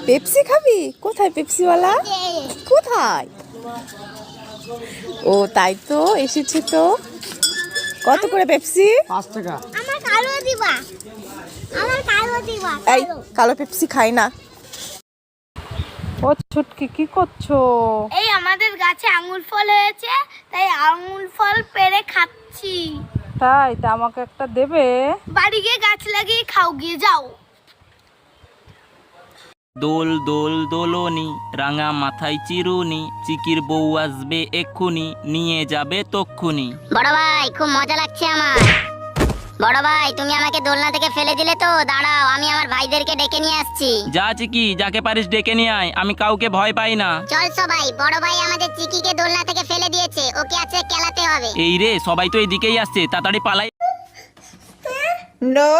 Pepsi খাবি? কোথায় পেপসিওয়ালা? কোথায়? ও তাই তো, এসেছে তো। কত করে পেপসি? 5 টাকা। আমার কালো দিবা, আমার কালো দিবা। এই কালো পেপসি খাই না। ও ছুটকি কি করছো? এই আমাদের গাছে আঙ্গুর ফল হয়েছে, তাই আঙ্গুর ফল পেড়ে খাচ্ছি। তাই তা আমাকে একটা দেবে? বাড়ি গিয়ে গাছ লাগিয়ে খাও, গিয়ে যাও। দোল দোল দোলনি, রাঙা মাথায় চিরুনি, চিকির বউ আসবে এক্ষুনি, নিয়ে যাবে তক্ষুনি। বড় ভাই খুব মজা লাগছে আমার। বড় ভাই তুমি আমাকে দোলনা থেকে ফেলে দিলে তো, দাঁড়াও আমি আমার ভাইদেরকে ডেকে নিয়ে আসছি। যা চিকি, যাকে পারিস ডেকে নিয়ে আয়, আমি কাউকে ভয় পাই না। চল সবাই, বড় ভাই আমাদের চিকিকে দোলনা থেকে ফেলে দিয়েছে, ওকে আছে খেলাতে হবে। এই রে, সবাই তো এইদিকেই আসছে, তাড়াতাড়ি পালাই। নো